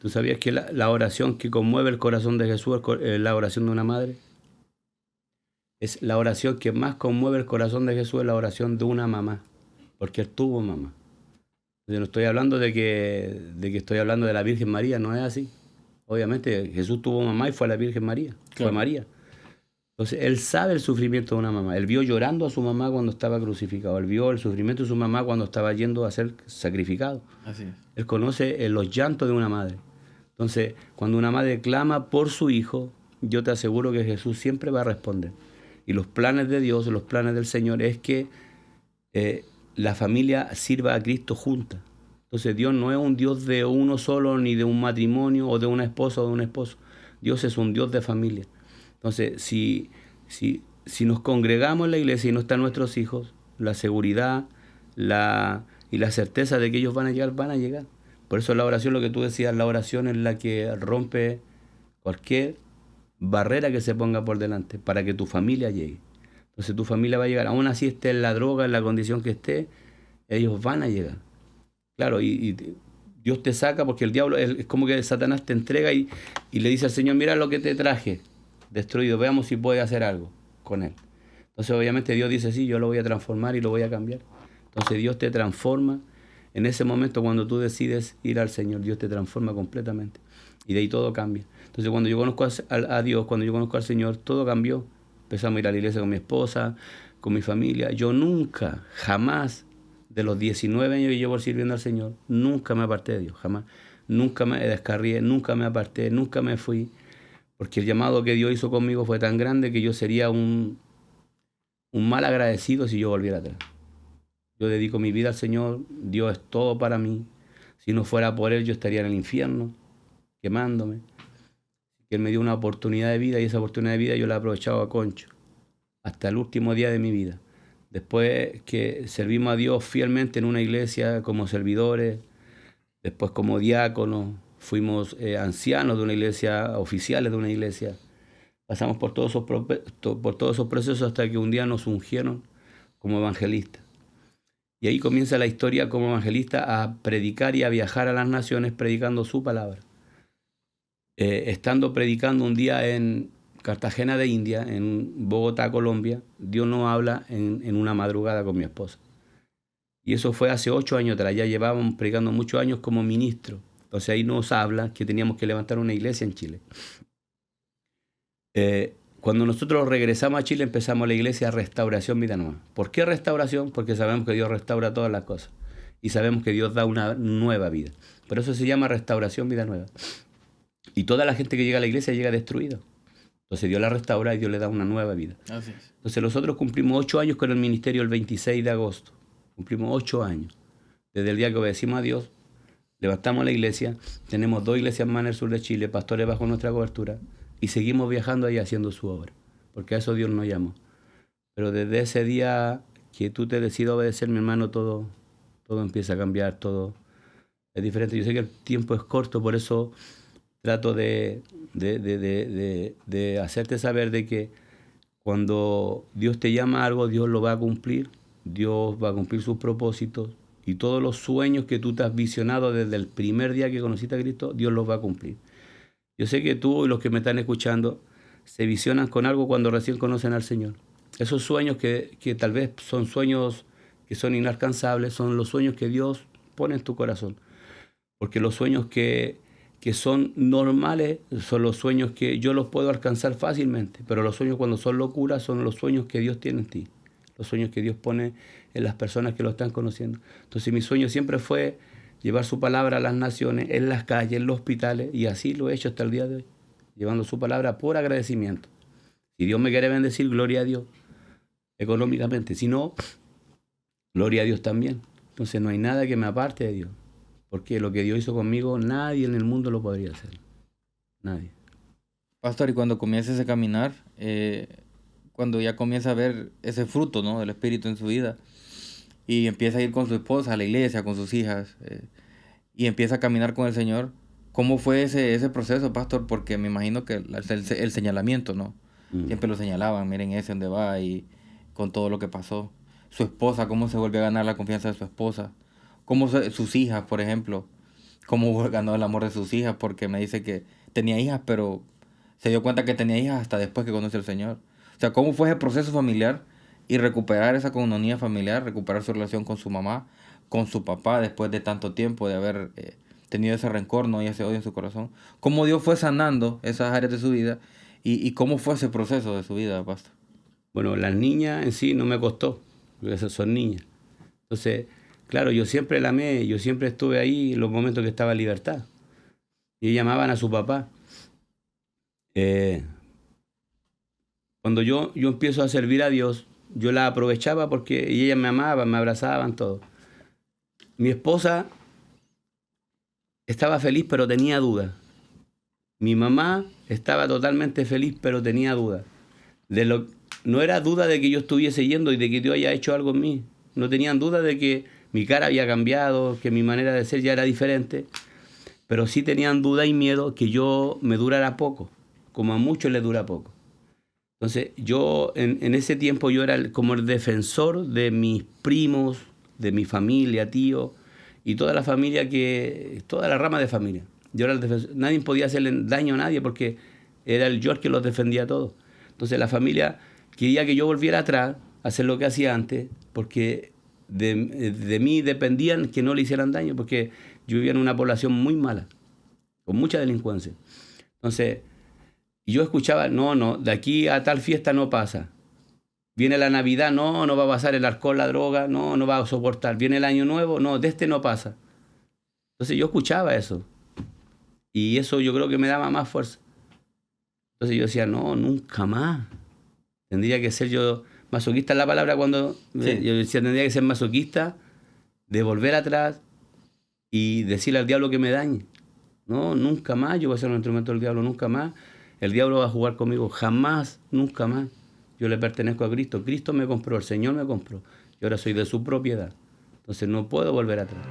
¿Tú sabías que la oración que conmueve el corazón de Jesús es la oración de una madre? Es la oración que más conmueve el corazón de Jesús, es la oración de una mamá, porque él tuvo mamá. Yo no estoy hablando de que estoy hablando de la Virgen María, no es así. Obviamente Jesús tuvo mamá y fue la Virgen María, fue Claro. María. Entonces él sabe el sufrimiento de una mamá. Él vio llorando a su mamá cuando estaba crucificado. Él vio el sufrimiento de su mamá cuando estaba yendo a ser sacrificado. Así es. Él conoce los llantos de una madre. Entonces, cuando una madre clama por su hijo, yo te aseguro que Jesús siempre va a responder. Y los planes de Dios, los planes del Señor es que la familia sirva a Cristo junta. Entonces Dios no es un Dios de uno solo, ni de un matrimonio, o de una esposa o de un esposo. Dios es un Dios de familia. Entonces, si nos congregamos en la iglesia y no están nuestros hijos, la seguridad y la certeza de que ellos van a llegar, van a llegar. Por eso la oración, lo que tú decías, la oración es la que rompe cualquier barrera que se ponga por delante para que tu familia llegue. Entonces tu familia va a llegar, aún así esté en la droga, en la condición que esté, ellos van a llegar. Claro, y Dios te saca porque el diablo es como que Satanás te entrega y le dice al Señor, mira lo que te traje destruido, veamos si puede hacer algo con él. Entonces obviamente Dios dice, sí, yo lo voy a transformar y lo voy a cambiar. Entonces Dios te transforma. En ese momento cuando tú decides ir al Señor, Dios te transforma completamente. Y de ahí todo cambia. Entonces cuando yo conozco a Dios, cuando yo conozco al Señor, todo cambió. Empezamos a ir a la iglesia con mi esposa, con mi familia. Yo nunca, jamás, de los 19 años que llevo sirviendo al Señor, nunca me aparté de Dios, jamás. Nunca me descarrié, nunca me aparté, nunca me fui. Porque el llamado que Dios hizo conmigo fue tan grande que yo sería un mal agradecido si yo volviera atrás. Yo dedico mi vida al Señor, Dios es todo para mí. Si no fuera por Él, yo estaría en el infierno, quemándome. Que Él me dio una oportunidad de vida y esa oportunidad de vida yo la he aprovechado a concho, hasta el último día de mi vida. Después que servimos a Dios fielmente en una iglesia como servidores, después como diáconos, fuimos ancianos de una iglesia, oficiales de una iglesia. Pasamos por todos esos procesos hasta que un día nos ungieron como evangelistas. Y ahí comienza la historia como evangelista a predicar y a viajar a las naciones predicando su palabra. Estando predicando un día en Cartagena de India, en Bogotá, Colombia, Dios nos habla en una madrugada con mi esposa. Y eso fue hace 8 años atrás, ya llevábamos predicando muchos años como ministro. Entonces ahí nos habla que teníamos que levantar una iglesia en Chile. Cuando nosotros regresamos a Chile empezamos la iglesia Restauración Vida Nueva. ¿Por qué restauración? Porque sabemos que Dios restaura todas las cosas. Y sabemos que Dios da una nueva vida. Por eso se llama Restauración Vida Nueva. Y toda la gente que llega a la iglesia llega destruida. Entonces Dios la restaura y Dios le da una nueva vida. Así es. Entonces nosotros cumplimos 8 años con el ministerio el 26 de agosto. Cumplimos 8 años. Desde el día que obedecimos a Dios, levantamos la iglesia. Tenemos 2 iglesias más en el sur de Chile, pastores bajo nuestra cobertura. Y seguimos viajando ahí haciendo su obra. Porque a eso Dios nos llamó. Pero desde ese día que tú te decides obedecer, mi hermano, todo empieza a cambiar, todo es diferente. Yo sé que el tiempo es corto, por eso trato de hacerte saber de que cuando Dios te llama a algo, Dios lo va a cumplir. Dios va a cumplir sus propósitos. Y todos los sueños que tú te has visionado desde el primer día que conociste a Cristo, Dios los va a cumplir. Yo sé que tú y los que me están escuchando se visionan con algo cuando recién conocen al Señor. Esos sueños que tal vez son sueños que son inalcanzables, son los sueños que Dios pone en tu corazón. Porque los sueños que son normales son los sueños que yo los puedo alcanzar fácilmente. Pero los sueños cuando son locuras son los sueños que Dios tiene en ti. Los sueños que Dios pone en las personas que lo están conociendo. Entonces mi sueño siempre fue llevar su palabra a las naciones, en las calles, en los hospitales, y así lo he hecho hasta el día de hoy, llevando su palabra por agradecimiento. Si Dios me quiere bendecir, gloria a Dios, económicamente. Si no, gloria a Dios también. Entonces no hay nada que me aparte de Dios, porque lo que Dios hizo conmigo, nadie en el mundo lo podría hacer. Nadie. Pastor, y cuando comiences a caminar, cuando ya comienza a ver ese fruto, ¿no?, del Espíritu en su vida, y empieza a ir con su esposa a la iglesia, con sus hijas, y empieza a caminar con el Señor, ¿cómo fue ese proceso, pastor? Porque me imagino que el señalamiento, ¿no? Siempre lo señalaban, miren ese donde va, y con todo lo que pasó. Su esposa, ¿cómo se volvió a ganar la confianza de su esposa? ¿Cómo sus hijas, por ejemplo? cómo ganó el amor de sus hijas, porque me dice que tenía hijas, pero se dio cuenta que tenía hijas hasta después que conoció al Señor. O sea, cómo fue ese proceso familiar y recuperar esa comunión familiar, recuperar su relación con su mamá, con su papá, después de tanto tiempo de haber tenido ese rencor, ¿no? Y ese odio en su corazón. Cómo Dios fue sanando esas áreas de su vida y cómo fue ese proceso de su vida, pastor. Bueno, las niñas en sí no me costó, porque esas son niñas. Entonces, claro, yo siempre la amé, yo siempre estuve ahí en los momentos que estaba en libertad. Y llamaban a su papá. Cuando yo empiezo a servir a Dios, yo la aprovechaba porque ellas me amaban, me abrazaban, todo. Mi esposa estaba feliz, pero tenía dudas. Mi mamá estaba totalmente feliz, pero tenía dudas. No era duda de que yo estuviese yendo y de que Dios haya hecho algo en mí. No tenían duda de que mi cara había cambiado, que mi manera de ser ya era diferente. Pero sí tenían duda y miedo que yo me durara poco, como a muchos les dura poco. Entonces yo en ese tiempo yo era como el defensor de mis primos, de mi familia, tío, y toda la familia, toda la rama de familia. Yo era el defensor. Nadie podía hacerle daño a nadie porque era yo el que los defendía a todos. Entonces la familia quería que yo volviera atrás, a hacer lo que hacía antes, porque de mí dependían que no le hicieran daño, porque yo vivía en una población muy mala, con mucha delincuencia. Entonces, yo escuchaba, no, de aquí a tal fiesta no pasa. Viene la Navidad, no va a pasar el alcohol, la droga, no va a soportar. Viene el Año Nuevo, no, de este no pasa. Entonces yo escuchaba eso. Y eso yo creo que me daba más fuerza. Entonces yo decía, no, nunca más. Tendría que ser yo, masoquista es la palabra cuando, Sí. yo decía, tendría que ser masoquista, de volver atrás y decirle al diablo que me dañe. No, nunca más, yo voy a ser un instrumento del diablo, nunca más. El diablo va a jugar conmigo, jamás, nunca más. Yo le pertenezco a Cristo. Cristo me compró, el Señor me compró. Y ahora soy de su propiedad. Entonces no puedo volver atrás.